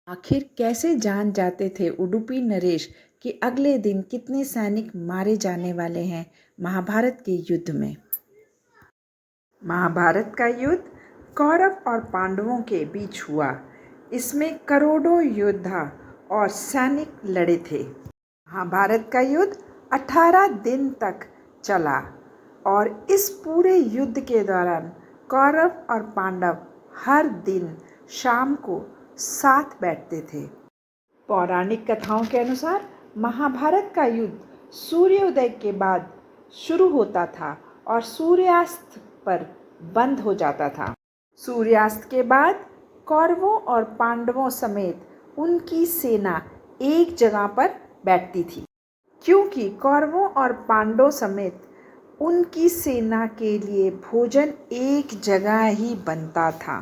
आखिर कैसे जान जाते थे उडुपी नरेश कि अगले दिन कितने सैनिक मारे जाने वाले हैं महाभारत के युद्ध में। महाभारत का युद्ध कौरव और पांडवों के बीच हुआ। इसमें करोड़ों योद्धा और सैनिक लड़े थे। महाभारत का युद्ध 18 दिन तक चला और इस पूरे युद्ध के दौरान कौरव और पांडव हर दिन शाम को साथ बैठते थे। पौराणिक कथाओं के अनुसार महाभारत का युद्ध सूर्योदय के बाद शुरू होता था और सूर्यास्त पर बंद हो जाता था। सूर्यास्त के बाद कौरवों और पांडवों समेत उनकी सेना एक जगह पर बैठती थी, क्योंकि कौरवों और पांडवों समेत उनकी सेना के लिए भोजन एक जगह ही बनता था।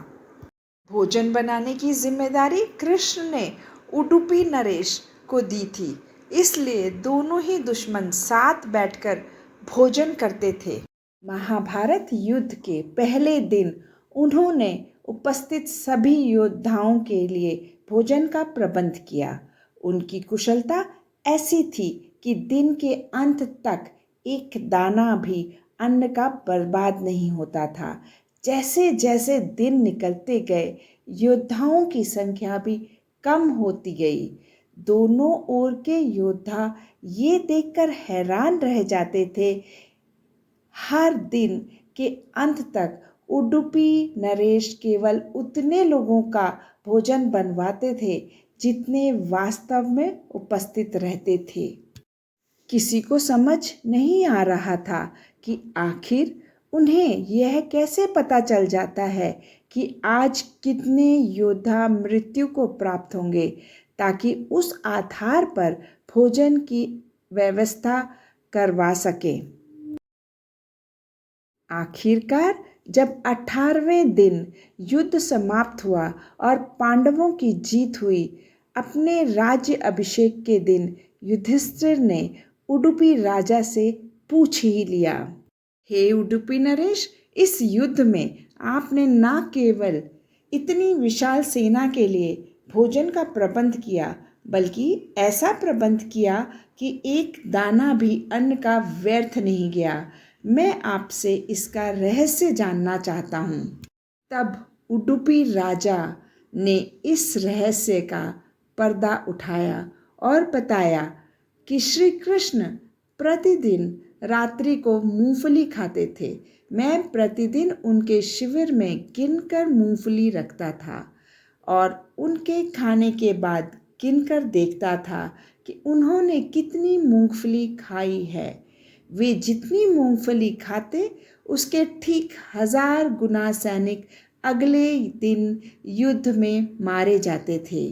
भोजन बनाने की जिम्मेदारी कृष्ण ने उडुपी नरेश को दी थी, इसलिए दोनों ही दुश्मन साथ बैठकर भोजन करते थे। महाभारत युद्ध के पहले दिन उन्होंने उपस्थित सभी योद्धाओं के लिए भोजन का प्रबंध किया। उनकी कुशलता ऐसी थी कि दिन के अंत तक एक दाना भी अन्न का बर्बाद नहीं होता था। जैसे जैसे दिन निकलते गए, योद्धाओं की संख्या भी कम होती गई। दोनों ओर के योद्धा ये देखकर हैरान रह जाते थे। हर दिन के अंत तक उडुपी नरेश केवल उतने लोगों का भोजन बनवाते थे जितने वास्तव में उपस्थित रहते थे। किसी को समझ नहीं आ रहा था कि आखिर उन्हें यह कैसे पता चल जाता है कि आज कितने योद्धा मृत्यु को प्राप्त होंगे, ताकि उस आधार पर भोजन की व्यवस्था करवा सके। आखिरकार जब 18वें दिन युद्ध समाप्त हुआ और पांडवों की जीत हुई, अपने राज्य अभिषेक के दिन युधिष्ठिर ने उडुपी राजा से पूछ ही लिया, हे उडुपी नरेश, इस युद्ध में आपने न केवल इतनी विशाल सेना के लिए भोजन का प्रबंध किया, बल्कि ऐसा प्रबंध किया कि एक दाना भी अन्न का व्यर्थ नहीं गया। मैं आपसे इसका रहस्य जानना चाहता हूँ। तब उडुपी राजा ने इस रहस्य का पर्दा उठाया और बताया कि श्री कृष्ण प्रतिदिन रात्रि को मूंगफली खाते थे। मैं प्रतिदिन उनके शिविर में गिनकर मूंगफली रखता था और उनके खाने के बाद गिनकर देखता था कि उन्होंने कितनी मूंगफली खाई है। वे जितनी मूंगफली खाते, उसके ठीक 1000 गुना सैनिक अगले दिन युद्ध में मारे जाते थे।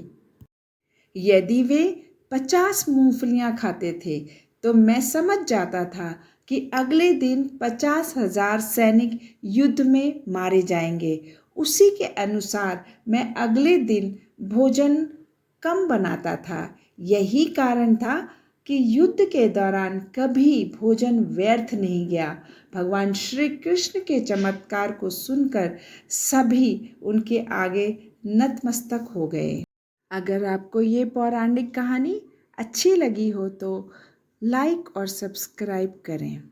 यदि वे 50 मूंगफलियां खाते थे तो मैं समझ जाता था कि अगले दिन 50,000 सैनिक युद्ध में मारे जाएंगे। उसी के अनुसार मैं अगले दिन भोजन कम बनाता था। यही कारण था कि युद्ध के दौरान कभी भोजन व्यर्थ नहीं गया। भगवान श्री कृष्ण के चमत्कार को सुनकर सभी उनके आगे नतमस्तक हो गए। अगर आपको ये पौराणिक कहानी अच्छी लगी हो तो लाइक और सब्सक्राइब करें।